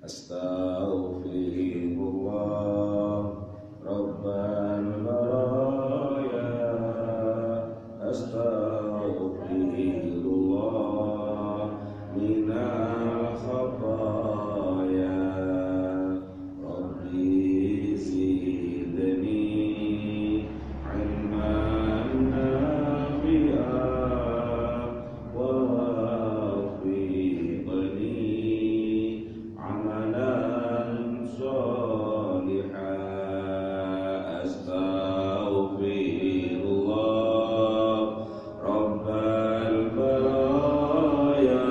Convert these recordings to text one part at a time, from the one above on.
Astaghfirullah Rabbal baraya, astaghfirullah minal khataya, Rabbi zidni ilman nafi'an wa wafiqni amalan sholihan. Astaghfirullah Rabbal baraya,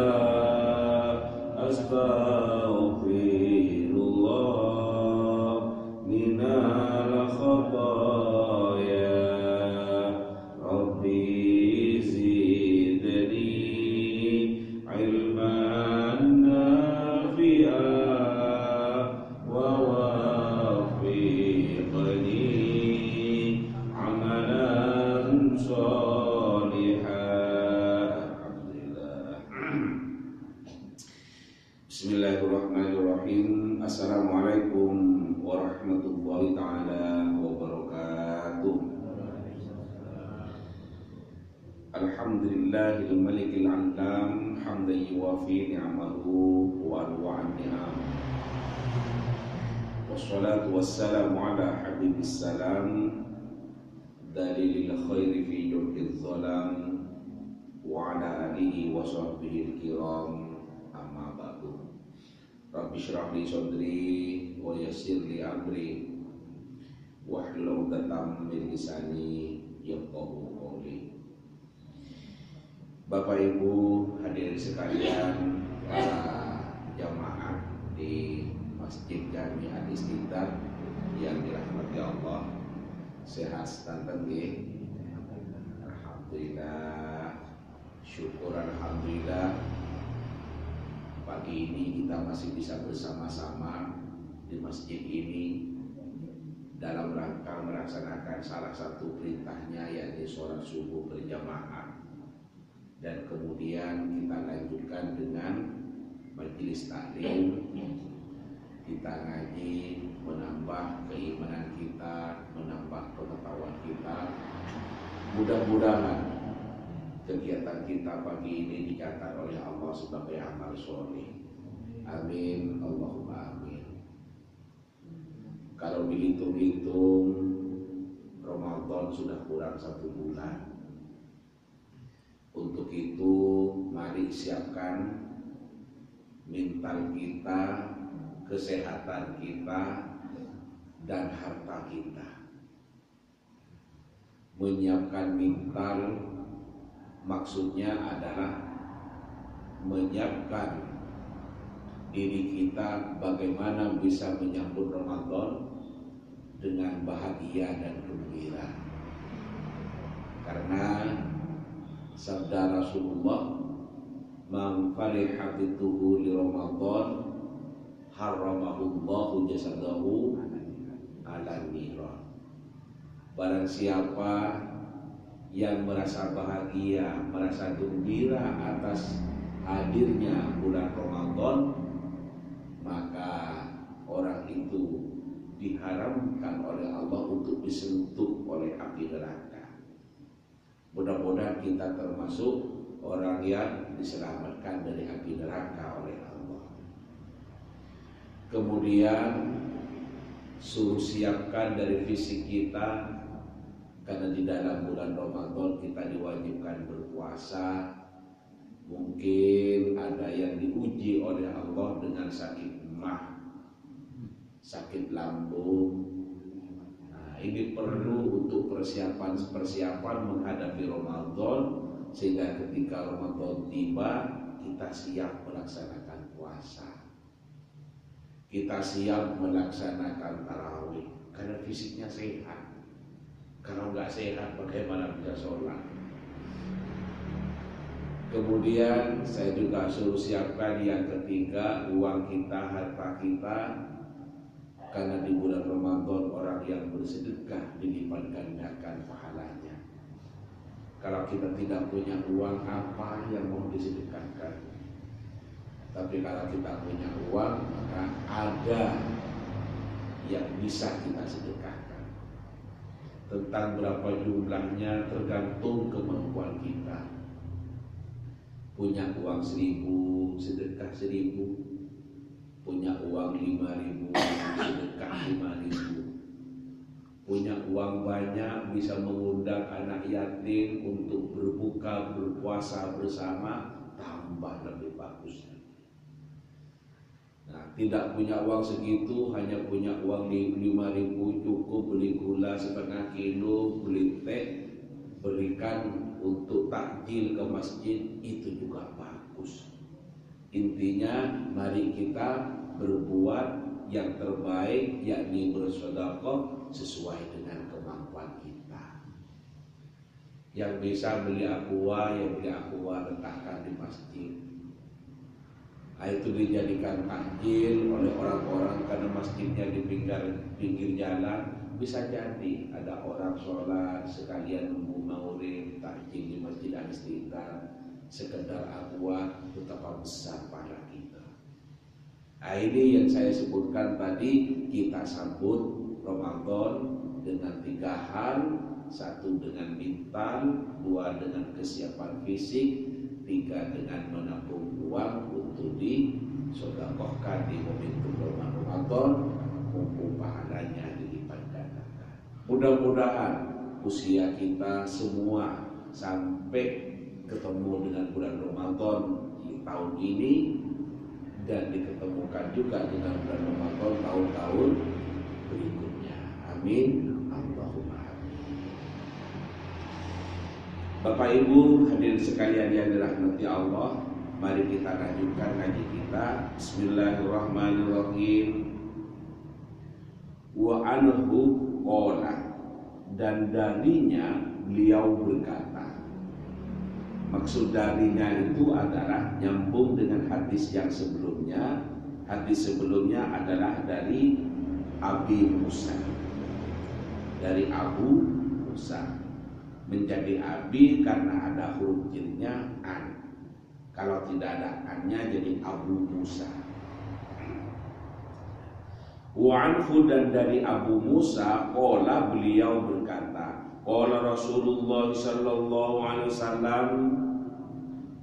astaghfirullah minal khataya, Rabbi zidni ilman nafi'an wa wafiqni amalan sholihan. Alhamdulillah. Bismillahirrahmanirrahim. Assalamualaikum warahmatullahi ta'ala wabarakatuh. Alhamdulillahil malikil alam, hamdan yuwafi ni'amahu wa anwa'an ni'am. Wassalatu wassalamu ala habibis salam, dalilil khairi fi jurhiz zalam, wa ala alihi wa sahbihi kiram, amma ba'du. Rabbi syrah li sadri wa yassir li amri wahlul 'uqdatam min lisani yafqahu qawli. Bapak Ibu hadirin sekalian, para jamaah di Masjid Jami'at Istiqlal yang dirahmati Allah, sehat sedanten nggih. Alhamdulillah, syukur alhamdulillah. Pagi ini kita masih bisa bersama-sama di masjid ini dalam rangka melaksanakan salah satu perintahnya, yaitu sholat subuh berjamaah. Dan kemudian kita lanjutkan dengan majelis taklim, kita ngaji, menambah keimanan kita, menambah pengetahuan kita. Mudah-mudahan kegiatan kita pagi ini dicatat oleh Allah sebagai amal soleh. Amin, Allahumma amin. Kalau dihitung-hitung, Ramadan sudah kurang 1 bulan. Untuk itu mari siapkan mental kita, kesehatan kita, dan harta kita. Menyiapkan mental maksudnya adalah menyiapkan diri kita bagaimana bisa menyambut Ramadan dengan bahagia dan gembira. Karena sabda Rasulullah, "Man fariha bituhu li Ramadan haramahullahu jasadahu ala niran." Barang siapa yang merasa bahagia, merasa gembira atas hadirnya bulan Ramadan, maka orang itu diharamkan oleh Allah untuk disentuh oleh api neraka. Mudah-mudahan kita termasuk orang yang diselamatkan dari api neraka oleh Allah. Kemudian suruh siapkan dari fisik kita, karena di dalam bulan Ramadan kita diwajibkan berpuasa. Mungkin ada yang diuji oleh Allah dengan sakit mah, sakit lambung. Nah, ini perlu untuk persiapan menghadapi Ramadan, sehingga ketika Ramadan tiba kita siap melaksanakan puasa, kita siap melaksanakan tarawih karena fisiknya sehat. Kalau nggak sehat bagaimana bisa sholat? Kemudian saya juga suruh siapkan yang ketiga, uang kita, harta kita, karena di bulan Ramadan orang yang bersedekah dilipat gandakan pahalanya. Kalau kita tidak punya uang, apa yang mau disedekahkan? Tapi kalau kita punya uang, maka ada yang bisa kita sedekahkan. Tentang berapa jumlahnya tergantung kemampuan kita. Punya uang 1.000, sedekah 1.000. Punya uang 5.000, sedekah 5.000. Punya uang banyak, bisa mengundang anak yatim untuk berbuka, berpuasa bersama, tambah lebih bagus. Nah, tidak punya uang segitu, hanya punya uang 5.000, cukup beli gula setengah kilo, beli teh, berikan untuk takjil ke masjid, itu juga bagus. Intinya mari kita berbuat yang terbaik, yakni bersedekah sesuai dengan kemampuan kita. Yang bisa beli aqua, ya beli aqua, letakkan di masjid. Itu dijadikan takjil oleh orang-orang karena masjidnya di pinggir jalan. Bisa jadi ada orang sholat sekalian nunggu maghrib, takjil di Masjid Al-Istiqlal, sekedar aqua, betapa besar pahala kita. Ini yang saya sebutkan tadi, kita sambut Ramadan dengan 3 hal. 1 dengan mental, 2 dengan kesiapan fisik, 3 dengan menabung uang untuk disedekahkan di momentum Ramadan, mumpung pahalanya dilipat gandakan. Mudah-mudahan usia kita semua sampai ketemu dengan bulan Ramadan di tahun ini dan diketemukan juga dengan bulan Ramadan tahun-tahun berikutnya. Amin. Allahumma amin. Bapak Ibu hadirin sekalian yang dirahmati Allah, mari kita lanjutkan ngaji kita. Bismillahirrahmanirrahim. Wa anhu qala, dan darinya beliau berkata. Maksud darinya itu adalah nyambung dengan hadis yang sebelumnya. Hadis sebelumnya adalah dari Abi Musa, dari Abu Musa. Menjadi Abi karena ada huruf jirnya an. Kalau tidak ada annya jadi Abu Musa. Wa anhu, dan dari Abu Musa, qala, beliau berkata, qala Rasulullah sallallahu alaihi wasallam,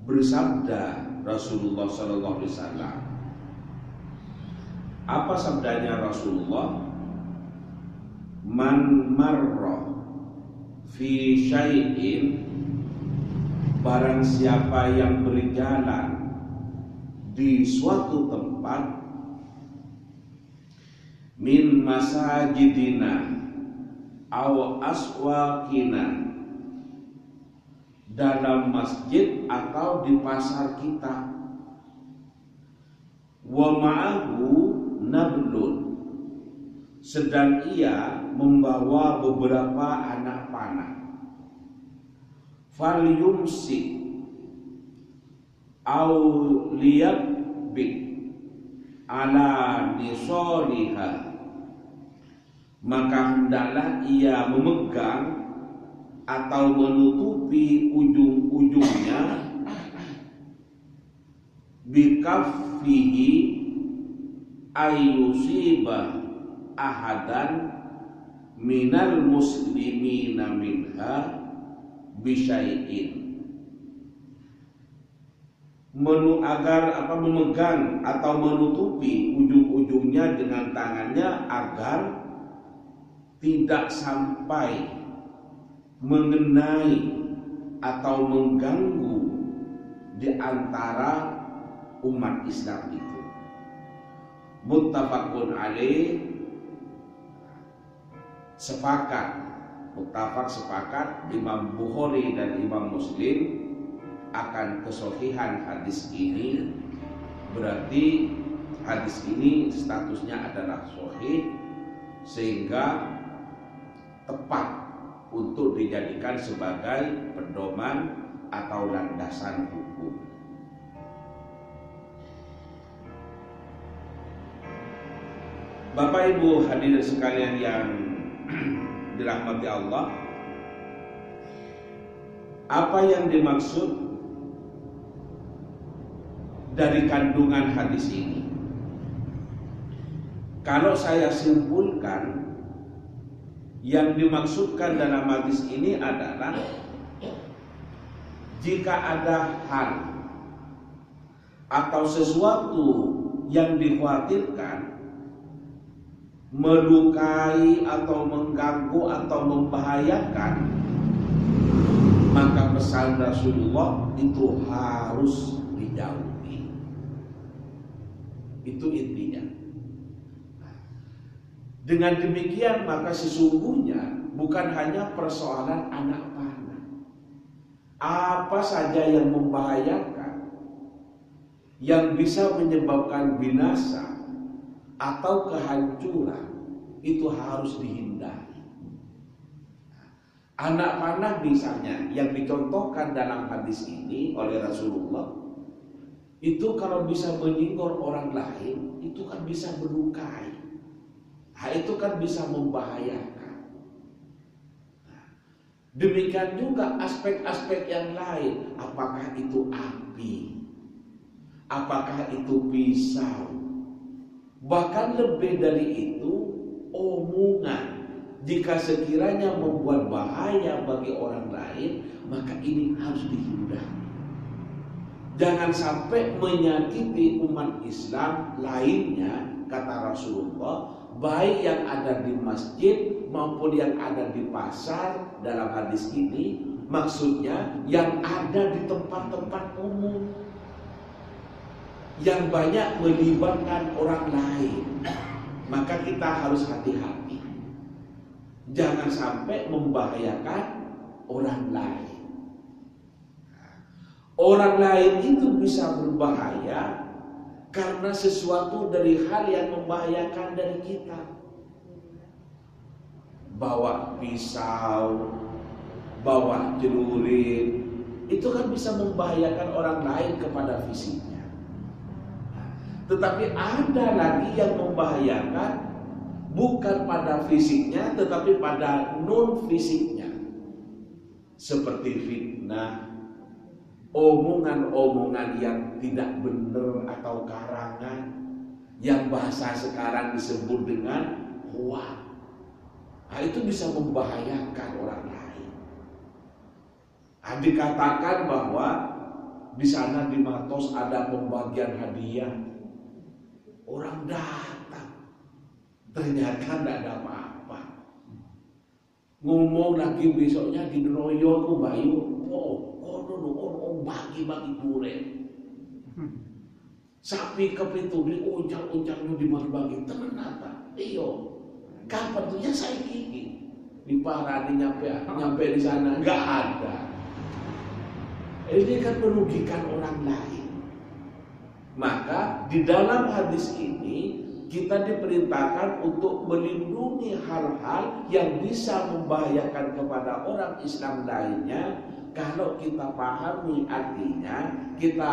bersabda Rasulullah sallallahu alaihi wasallam. Apa sabdanya Rasulullah? Man marra fi syai'in, barang siapa yang berjalan di suatu tempat, min masajidina aw aswaqina, dalam masjid atau di pasar kita, wa ma'ahu nablun, sedang ia membawa beberapa anak panah, falyumsik aw liyabik ala nisoliha, maka hendaklah ia memegang atau menutupi ujung-ujungnya, bikaffihi ayyusiba ahadan minal muslimina minha bisyai'in, agar memegang atau menutupi ujung-ujungnya dengan tangannya agar tidak sampai mengenai atau mengganggu di antara umat Islam itu. Muttafaqun alaih, sepakat Imam Bukhari dan Imam Muslim akan kesohihan hadis ini. Berarti hadis ini statusnya adalah sahih, sehingga tepat untuk dijadikan sebagai pedoman atau landasan hukum. Bapak Ibu hadirin sekalian yang dirahmati Allah, apa yang dimaksud dari kandungan hadis ini? Kalau saya simpulkan, yang dimaksudkan dalam hadis ini adalah jika ada hal atau sesuatu yang dikhawatirkan melukai atau mengganggu atau membahayakan, maka pesan Rasulullah itu harus dijauhi. Itu intinya. Dengan demikian maka sesungguhnya bukan hanya persoalan anak panah. Apa saja yang membahayakan, yang bisa menyebabkan binasa atau kehancuran, itu harus dihindari. Anak panah misalnya yang dicontohkan dalam hadis ini oleh Rasulullah, itu kalau bisa menyinggung orang lain, itu kan bisa melukai. Itu kan bisa membahayakan. Demikian juga aspek-aspek yang lain. Apakah itu api? Apakah itu pisau? Bahkan lebih dari itu, omongan. Jika sekiranya membuat bahaya bagi orang lain, maka ini harus dihindari. Jangan sampai menyakiti umat Islam lainnya, kata Rasulullah, baik yang ada di masjid maupun yang ada di pasar. Dalam hadis ini maksudnya yang ada di tempat-tempat umum yang banyak melibatkan orang lain, maka kita harus hati-hati. Jangan sampai membahayakan orang lain. Orang lain itu bisa berbahaya karena sesuatu dari hal yang membahayakan dari kita. Bawa pisau, bawa celurit, itu kan bisa membahayakan orang lain kepada fisiknya. Tetapi ada lagi yang membahayakan bukan pada fisiknya, tetapi pada non fisiknya, seperti fitnah, omongan-omongan yang tidak benar atau karangan, yang bahasa sekarang disebut dengan hoax. Itu bisa membahayakan orang lain. Dikatakan bahwa di sana di Matos ada pembagian hadiah. Orang datang, ternyata tidak ada apa-apa. Ngomong lagi besoknya di Royo ku Bayu, kono bagi-bagi duren. Sapi kepitu di uncang-uncangnya dibagi-bagi, ternyata iyo. Kapan tuh ya saya gigi di Parani nyampe di sana nggak ada. Ini kan merugikan orang lain. Maka di dalam hadis ini kita diperintahkan untuk melindungi hal-hal yang bisa membahayakan kepada orang Islam lainnya. Kalau kita pahami artinya, kita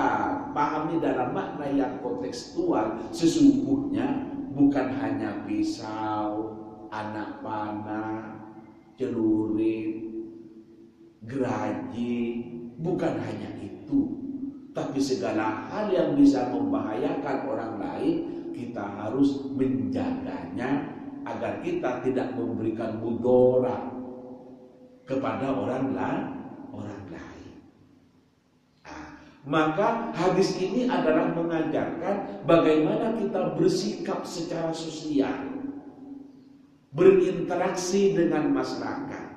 pahami dalam makna yang kontekstual, sesungguhnya bukan hanya pisau, anak panah, celurit, geraji, bukan hanya itu. Tapi segala hal yang bisa membahayakan orang lain, kita harus menjaganya agar kita tidak memberikan mudarat kepada orang lain. Maka hadis ini adalah mengajarkan bagaimana kita bersikap secara sosial, berinteraksi dengan masyarakat.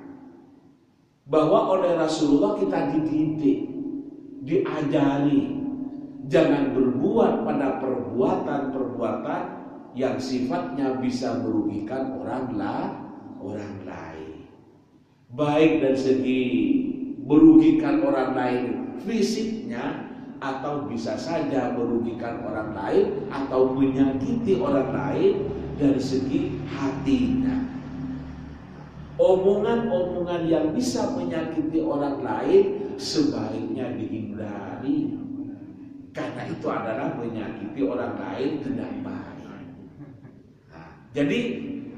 Bahwa oleh Rasulullah kita dididik, diajari, jangan berbuat pada perbuatan-perbuatan yang sifatnya bisa merugikan orang lain. Baik dari segi merugikan orang lain fisiknya, atau bisa saja merugikan orang lain atau menyakiti orang lain dari segi hatinya. Omongan-omongan yang bisa menyakiti orang lain sebaiknya dihindari, karena itu adalah menyakiti orang lain tidak baik. Jadi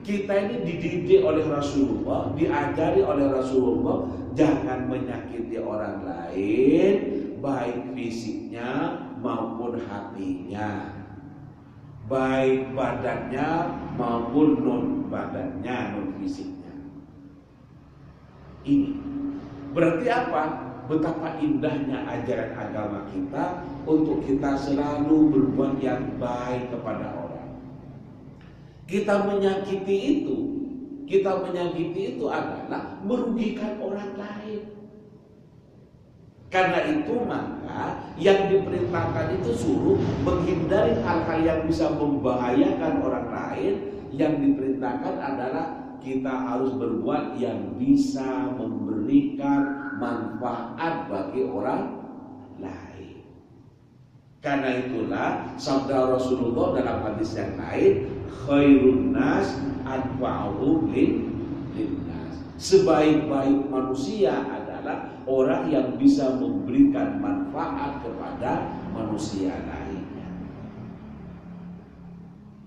kita ini dididik oleh Rasulullah, diajari oleh Rasulullah, jangan menyakiti orang lain, baik fisiknya maupun hatinya, baik badannya maupun non badannya, non fisiknya. Ini berarti apa? Betapa indahnya ajaran agama kita untuk kita selalu berbuat yang baik kepada orang. Kita menyakiti itu adalah merugikan orang lain. Karena itu maka yang diperintahkan itu suruh menghindari hal-hal yang bisa membahayakan orang lain. Yang diperintahkan adalah kita harus berbuat yang bisa memberikan manfaat bagi orang lain. Karena itulah sabda Rasulullah dalam hadis yang lain, khairun nas anfa'uhum linnas. Sebaik-baik manusia adalah orang yang bisa memberikan manfaat kepada manusia lainnya.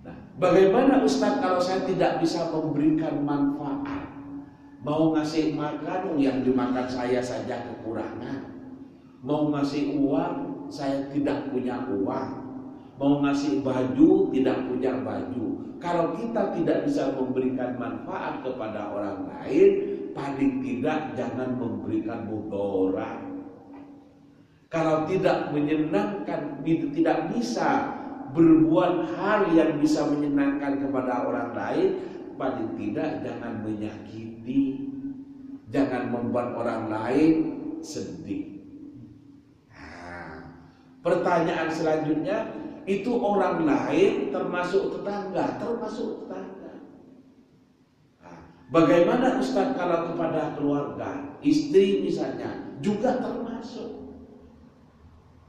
Nah, bagaimana Ustaz kalau saya tidak bisa memberikan manfaat? Mau ngasih makan, yang dimakan saya saja kekurangan. Mau ngasih uang, saya tidak punya uang. Mau ngasih baju, tidak punya baju. Kalau kita tidak bisa memberikan manfaat kepada orang lain, paling tidak jangan memberikan mudarat. Kalau tidak menyenangkan, tidak bisa berbuat hal yang bisa menyenangkan kepada orang lain, paling tidak jangan menyakiti, jangan membuat orang lain sedih. Pertanyaan selanjutnya, itu orang lain termasuk tetangga, bagaimana Ustaz kalau kepada keluarga, istri misalnya, juga termasuk.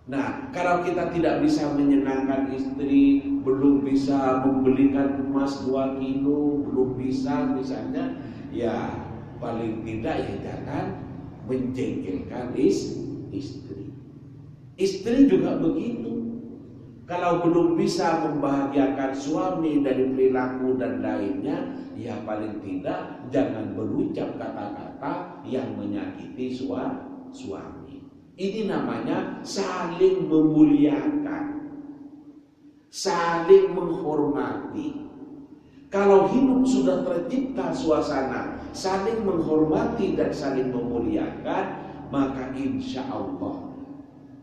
Nah, kalau kita tidak bisa menyenangkan istri, belum bisa membelikan emas 2 kilo, belum bisa misalnya, ya paling tidak ya jangan menjengkelkan istri. Istri juga begitu. Kalau belum bisa membahagiakan suami dari perilaku dan lainnya, ya paling tidak jangan berucap kata-kata yang menyakiti suami. Ini namanya saling memuliakan, saling menghormati. Kalau hidup sudah tercipta suasana saling menghormati dan saling memuliakan, maka insya Allah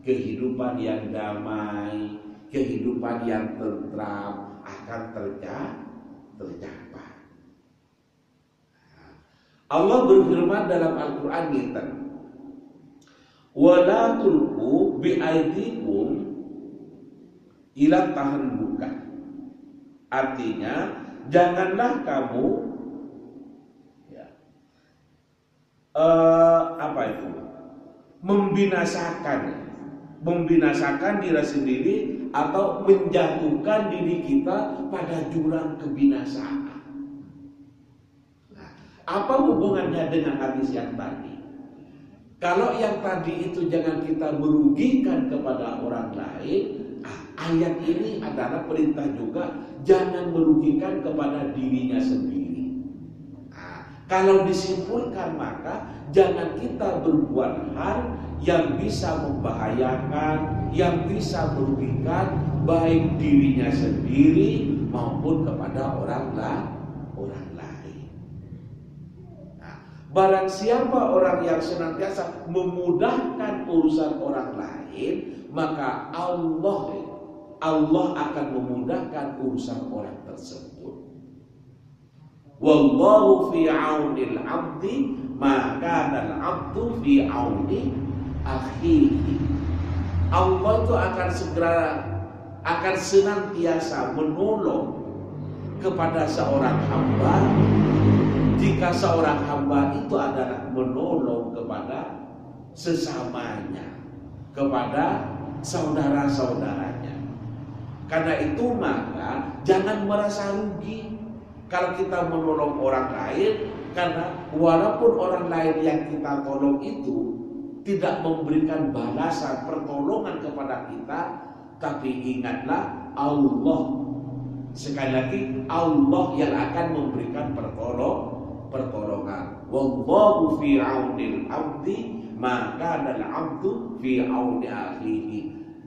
kehidupan yang damai, kehidupan yang tentram akan tercapai. Allah berfirman dalam Al-Quran kita, wala tulqu bi'aidikum ila tahalluka. Artinya, janganlah kamu membinasakan diri sendiri atau menjatuhkan diri kita pada jurang kebinasaan. Nah, apa hubungannya dengan hadis yang tadi? Kalau yang tadi itu jangan kita merugikan kepada orang lain, ayat ini adalah perintah juga jangan merugikan kepada dirinya sendiri. Kalau disimpulkan maka jangan kita berbuat hal yang bisa membahayakan, yang bisa merugikan baik dirinya sendiri maupun kepada orang lain. Barang siapa orang yang senantiasa memudahkan urusan orang lain, maka Allah akan memudahkan urusan orang tersebut. Wallahu fi aunil 'abdi ma kana al-'abdu fi auni akhihi. Allah itu akan senantiasa menolong kepada seorang hamba jika seorang hamba itu adalah menolong kepada sesamanya, kepada saudara-saudaranya. Karena itu maka jangan merasa rugi kalau kita menolong orang lain, karena walaupun orang lain yang kita tolong itu tidak memberikan balasan pertolongan kepada kita, tapi ingatlah Allah Sekali lagi, Allah yang akan memberikan pertolongan. Wallahu fi aunil abdi maka al abdu fi auni akhihi.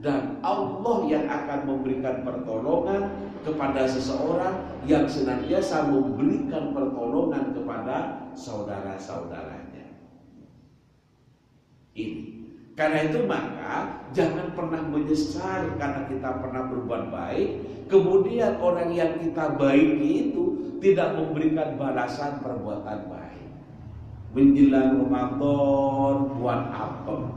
Dan Allah yang akan memberikan pertolongan kepada seseorang yang senantiasa memberikan pertolongan kepada saudara-saudaranya. Ini. Karena itu maka jangan pernah menyesal karena kita pernah berbuat baik, kemudian orang yang kita baiki itu tidak memberikan balasan perbuatan baik. Menjelang Ramadan buat apem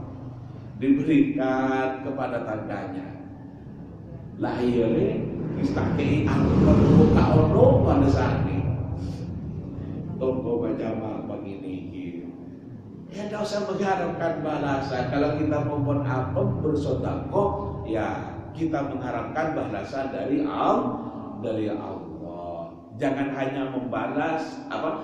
diberikan kepada tangganya. Lah iya le, istake apem buka ono pada saat ini. Tunggu baca begini. Ya tidak usah mengharapkan balasan. Kalau kita membuat apem bersedekah, ya kita mengharapkan balasan dari Allah. Jangan hanya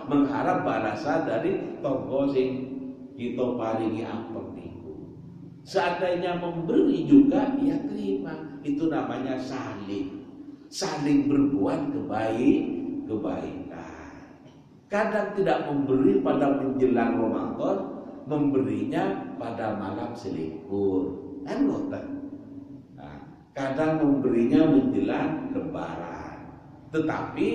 mengharap balasan dari tonggo sing kita paringi apem niku. Seandainya memberi juga, ya terima. Itu namanya saling berbuat kebaikan. Kadang tidak memberi pada menjelang Ramadan, memberinya pada malam selingkuh, kan ngoten. Nah, kadang memberinya menjelang Lebaran. Tetapi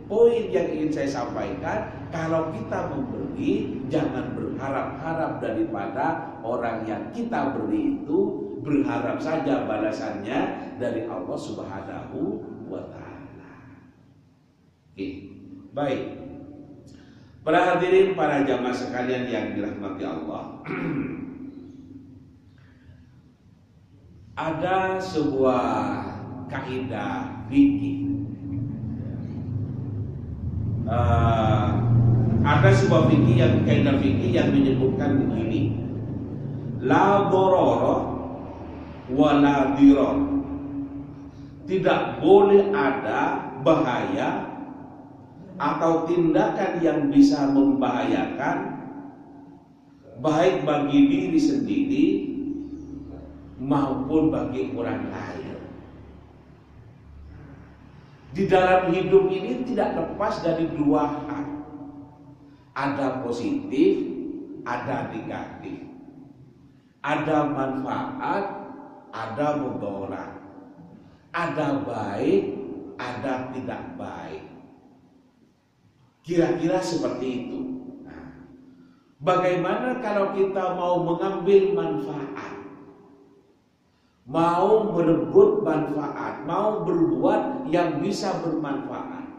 poin yang ingin saya sampaikan, kalau kita memberi, jangan berharap-harap daripada orang yang kita beri itu, berharap saja balasannya dari Allah Subhanahu wa Ta'ala. Oke, baik. Para hadirin, para jamaah sekalian yang dirahmati Allah, ada sebuah kaidah fikih. Ada sebuah kaidah fikih yang menyebutkan begini: la dororo wa la dirar. Tidak boleh ada bahaya atau tindakan yang bisa membahayakan baik bagi diri sendiri maupun bagi orang lain. Di dalam hidup ini tidak lepas dari dua hal. Ada positif, ada negatif. Ada manfaat, ada mudarat. Ada baik, ada tidak baik. Kira-kira seperti itu. Nah, bagaimana kalau kita mau mengambil manfaat, mau merebut manfaat, mau berbuat yang bisa bermanfaat,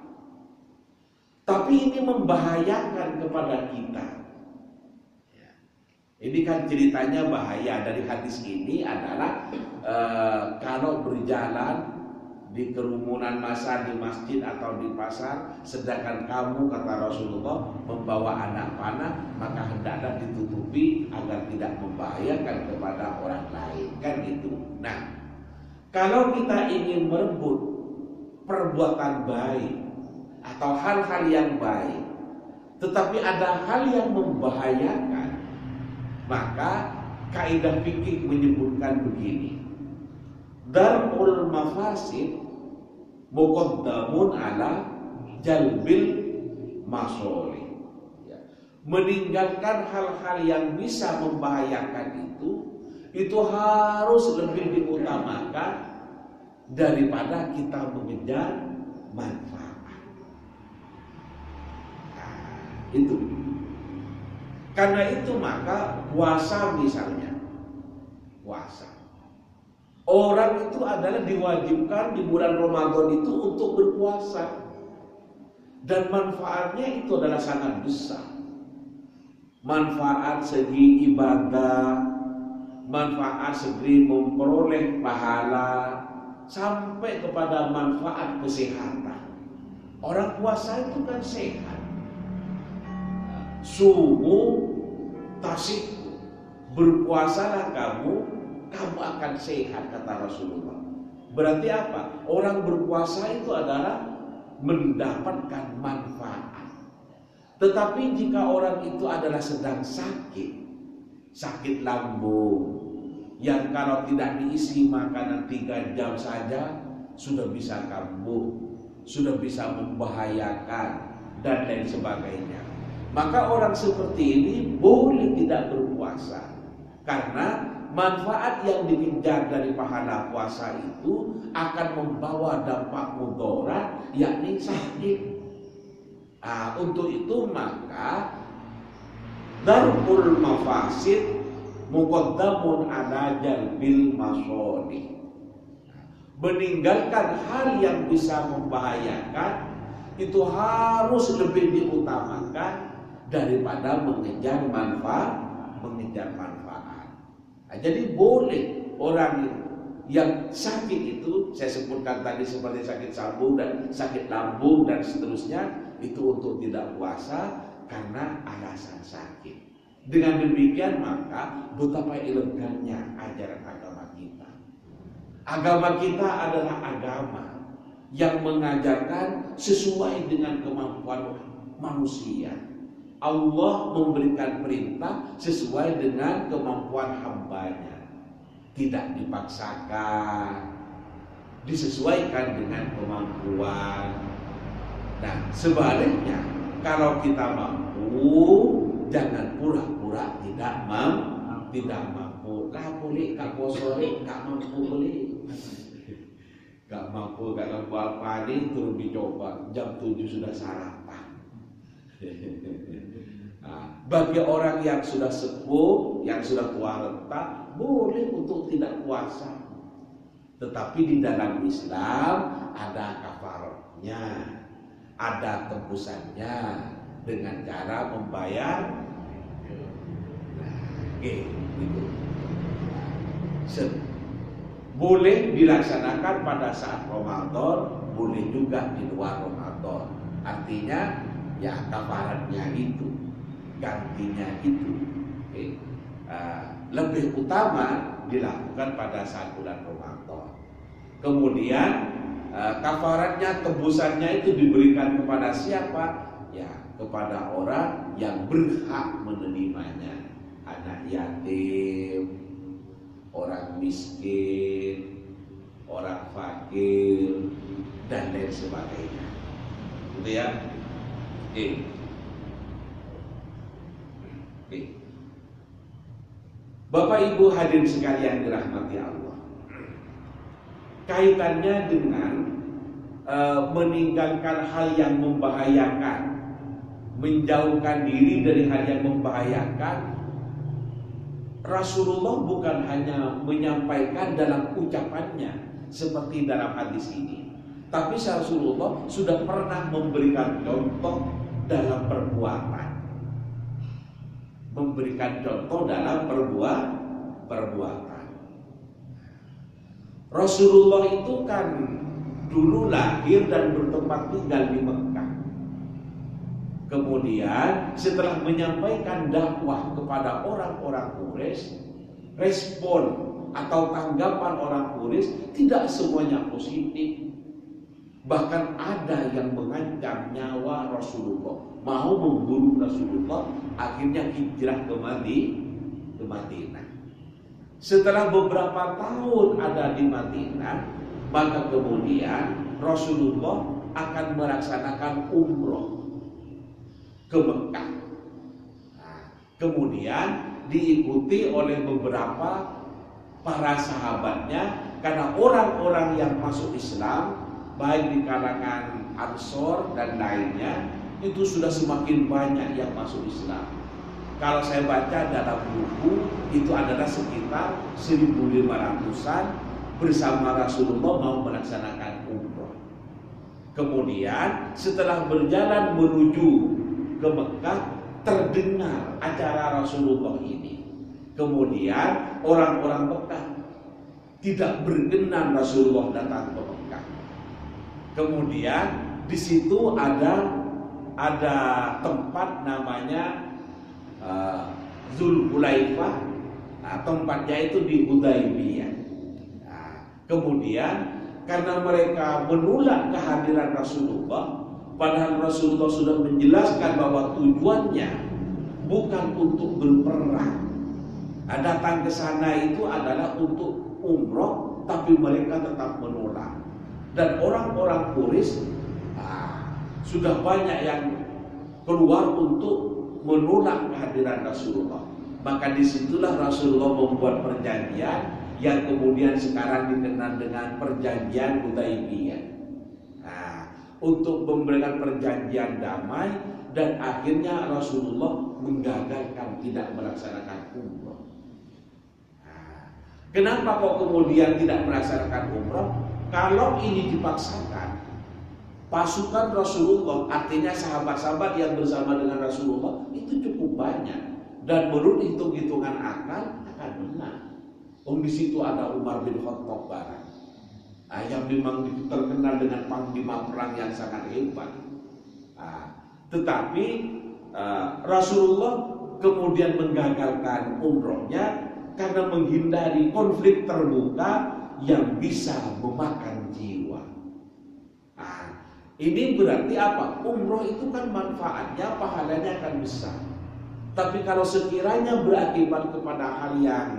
tapi ini membahayakan kepada kita. Ini kan ceritanya bahaya dari hadis ini adalah kalau berjalan di kerumunan massa di masjid atau di pasar, sedangkan kamu, kata Rasulullah, membawa anak panah, maka hendaklah ditutupi agar tidak membahayakan kepada orang lain, kan gitu. Nah, kalau kita ingin merebut perbuatan baik atau hal-hal yang baik, tetapi ada hal yang membahayakan, maka kaidah fikih menyebutkan begini: darul mafasid muqaddamun ala jalbil masolih. Meninggalkan hal-hal yang bisa membahayakan itu harus lebih diutamakan daripada kita mengejar manfaat. Nah, itu. Karena itu maka puasa misalnya, puasa. Orang itu adalah diwajibkan di bulan Ramadan itu untuk berpuasa. Dan manfaatnya itu adalah sangat besar. Manfaat segi ibadah, manfaat segi memperoleh pahala, sampai kepada manfaat kesehatan. Orang puasa itu kan sehat. Sumu tasik, berpuasalah kamu akan sehat, kata Rasulullah. Berarti apa? Orang berpuasa itu adalah mendapatkan manfaat. Tetapi jika orang itu adalah sedang sakit lambung, yang kalau tidak diisi makanan 3 jam saja sudah bisa kambuh, sudah bisa membahayakan dan lain sebagainya. Maka orang seperti ini boleh tidak berpuasa, karena manfaat yang dikejar dari pahala puasa itu akan membawa dampak mudarat, yakni sakit. Untuk itu maka darul mafasid muqaddamun ala jalbil masolih. Meninggalkan hal yang bisa membahayakan itu harus lebih diutamakan daripada mengejar manfaat. Jadi boleh orang yang sakit itu, saya sebutkan tadi seperti sakit sambung dan sakit lambung dan seterusnya, itu untuk tidak puasa karena alasan sakit. Dengan demikian maka betapa elegannya ajaran agama kita. Agama kita adalah agama yang mengajarkan sesuai dengan kemampuan manusia. Allah memberikan perintah sesuai dengan kemampuan hambanya, tidak dipaksakan, disesuaikan dengan kemampuan. Nah, sebaliknya kalau kita mampu, jangan pura-pura tidak mampu. Boleh, gak sore, gak mampu boleh. Gak mampu, gak mampu apa nih, turun dicoba. Jam 7 sudah sarapan. Bagi orang yang sudah sepuh, yang sudah tua renta, boleh untuk tidak puasa. Tetapi di dalam Islam ada kafaratnya, ada tebusannya dengan cara membayar. Gitu. Boleh dilaksanakan pada saat Ramadan, boleh juga di luar Ramadan. Artinya ya kafaratnya itu, gantinya itu lebih utama dilakukan pada saat bulan Ramadan. Kemudian kafaratnya, tebusannya itu diberikan kepada siapa? Ya, kepada orang yang berhak menerimanya. Anak yatim, orang miskin, orang fakir, dan lain sebagainya. Gitu ya. Bapak Ibu hadirin sekalian dirahmati Allah, kaitannya dengan meninggalkan hal yang membahayakan, menjauhkan diri dari hal yang membahayakan, Rasulullah bukan hanya menyampaikan dalam ucapannya seperti dalam hadis ini, tapi Rasulullah sudah pernah memberikan contoh dalam perbuatan. Memberikan contoh dalam perbuatan. Rasulullah itu kan dulu lahir dan bertempat tinggal di Mekah. Kemudian setelah menyampaikan dakwah kepada orang-orang Quraisy, respon atau tanggapan orang Quraisy tidak semuanya positif. Bahkan ada yang mengancam nyawa Rasulullah, mau membunuh Rasulullah, akhirnya hijrah ke Madinah. Setelah beberapa tahun ada di Madinah, maka kemudian Rasulullah akan melaksanakan umroh ke Mekah. Kemudian diikuti oleh beberapa para sahabatnya, karena orang-orang yang masuk Islam baik di kalangan Ansor dan lainnya itu sudah semakin banyak yang masuk Islam. Kalau saya baca dalam buku itu adalah sekitar 1.500-an bersama Rasulullah mau melaksanakan umroh. Kemudian setelah berjalan menuju ke Mekah, terdengar acara Rasulullah ini. Kemudian orang-orang Mekah tidak berkenan Rasulullah datang ke Mekah. Kemudian di situ ada tempat namanya Zulhulaifah. Tempatnya itu di Hudaybiyah. Kemudian karena mereka menolak kehadiran Rasulullah, padahal Rasulullah sudah menjelaskan bahwa tujuannya bukan untuk berperang. Datang ke sana itu adalah untuk umroh, tapi mereka tetap menolak. Dan orang-orang Quraisy sudah banyak yang keluar untuk menolak kehadiran Rasulullah. Maka disitulah Rasulullah membuat perjanjian yang kemudian sekarang dikenal dengan perjanjian Hudzaibiyah. Nah, untuk memberikan perjanjian damai, dan akhirnya Rasulullah menggagalkan tidak melaksanakan umroh. Nah, kenapa kok kemudian tidak melaksanakan umroh? Kalau ini dipaksakan, pasukan Rasulullah, artinya sahabat-sahabat yang bersama dengan Rasulullah itu cukup banyak, dan menurut hitung-hitungan akal akan menang. Di situ ada Umar bin Khattab barang, yang memang terkenal dengan panglima perang yang sangat hebat. Tetapi Rasulullah kemudian menggagalkan umrohnya karena menghindari konflik terbuka yang bisa memakan jiwa. Ini berarti apa? Umroh itu kan manfaatnya, pahalanya akan besar. Tapi kalau sekiranya berakibat kepada hal yang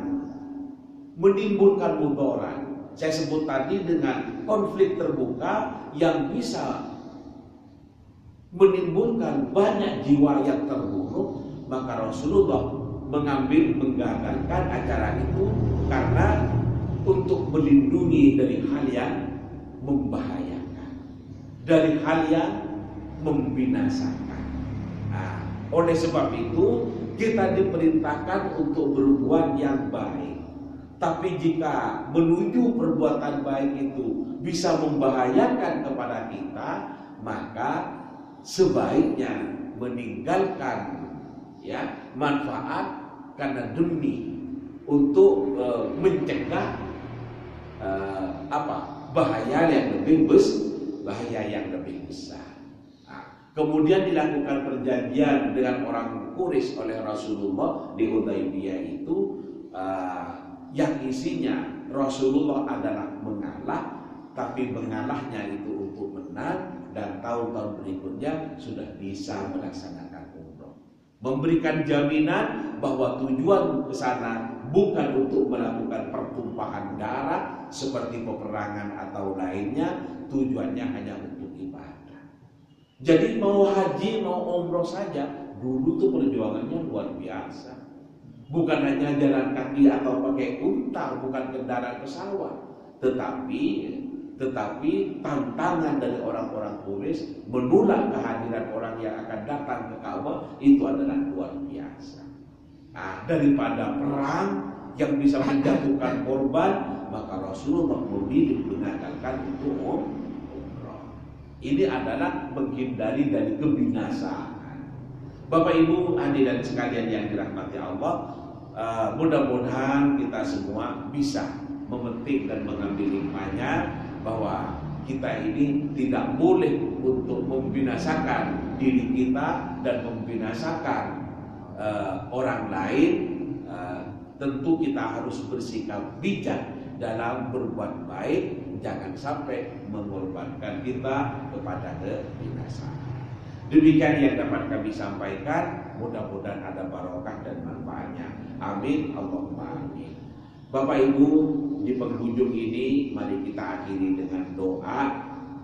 menimbulkan mudarat, saya sebut tadi dengan konflik terbuka yang bisa menimbulkan banyak jiwa yang terbunuh, maka Rasulullah menggagalkan acara itu karena untuk melindungi dari hal yang membahayakan, dari hal yang membinasakan. Oleh sebab itu kita diperintahkan untuk berbuat yang baik. Tapi jika menuju perbuatan baik itu bisa membahayakan kepada kita, maka sebaiknya meninggalkan manfaat karena demi untuk mencegah bahaya yang lebih besar. Kemudian dilakukan perjanjian dengan orang Quraisy oleh Rasulullah di Hudzaibiyah itu, yang isinya Rasulullah adalah mengalah, tapi mengalahnya itu untuk menang, dan tahun-tahun berikutnya sudah bisa melaksanakan umroh. Memberikan jaminan bahwa tujuan ke sana bukan untuk melakukan pertumpahan darah seperti peperangan atau lainnya, tujuannya hanya untuk ibadah. Jadi mau haji mau umroh saja, dulu tuh perjuangannya luar biasa. Bukan hanya jalan kaki atau pakai unta, bukan kendaraan pesawat, tetapi tantangan dari orang-orang Quraisy menolak kehadiran orang yang akan datang ke Ka'bah itu adalah luar biasa. Daripada perang yang bisa menjatuhkan korban, maka Rasulullah memilih mengagalkan untuk umroh. Ini adalah menghindari dari kebinasaan. Bapak Ibu hadirin sekalian yang dirahmati Allah, mudah-mudahan kita semua bisa memetik dan mengambil hikmahnya bahwa kita ini tidak boleh untuk membinasakan diri kita dan membinasakan orang lain. Tentu kita harus bersikap bijak dalam berbuat baik, jangan sampai mengorbankan kita kepada kebinasaan. Demikian yang dapat kami sampaikan, mudah-mudahan ada barokah dan manfaatnya. Amin, Allahumma amin. Bapak Ibu, di penghujung ini mari kita akhiri dengan doa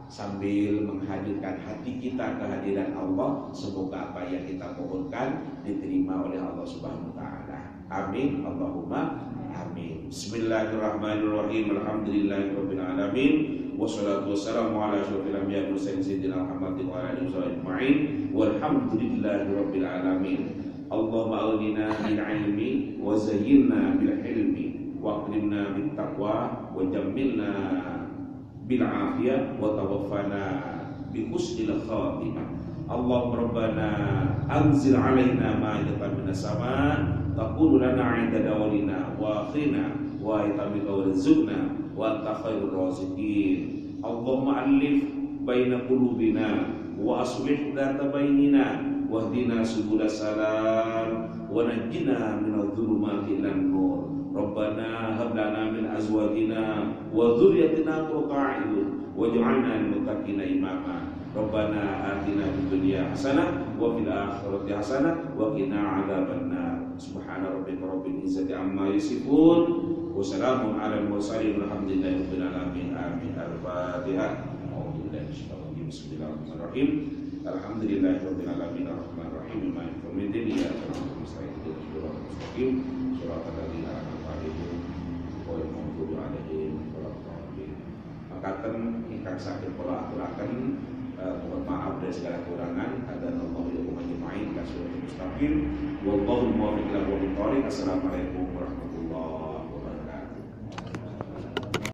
sambil menghadirkan hati kita kehadiran Allah. Semoga apa yang kita mohonkan diterima oleh Allah Subhanahu wa taala. Amin, Allahumma amin. Bismillahirrahmanirrahim. Alhamdulillahirabbil alamin. Wassalatu wassalamu ala asyrofil anbiya'i wal mursalin sayyidina Muhammadin wa ala alihi ajma'in. Walhamdulillahirabbil alamin. Allahumma aghnina bil ilmi wa zayyinna bil hilmi wa akrimna bit taqwa wa jammilna bil afiyah wa tawaffana bi husnil khatimah. Allahumma rabbana anzil alaina ma'idatan minas sama' taqulu lana 'inda dawalina wa akhirina wa itamika warzuqna wa anta khairur raziqin. Allahumma alif baina qulubina wa aslih dzata bainina wahdina subulas salam wa najjina minadh dhulumati ilan nur. Rabbana hab lana min azwajina wa dhurriyyatina qurrata a'yun waj'alna lil muttaqina imama. Rabbana atina fid dunya hasanah wa fil akhirati hasanah wa qina adzabannar. Subhana rabbika rabbil izzati amma yasifun wa salamun alal mursalin walhamdulillahi rabbil alamin. Amin. Al-Fatihah. Bismillahirrahmanirrahim. Alhamdulillahirabbil alamin arrahmanir rahim maliki yaumiddin iyyaka na'budu wa iyyaka nasta'in ihdinas siratal mustaqim siratal ladzina an'amta 'alaihim ghairil maghdubi 'alaihim waladdallin. Makaten ingkang saged kula aturaken mohon maaf dari segala kekurangan. Hadanallahu wa iyyakum ajma'in ila siratal mustaqim wallahu muwaffiq ila aqwamit thoriq. Assalamualaikum warahmatullahi wabarakatuh.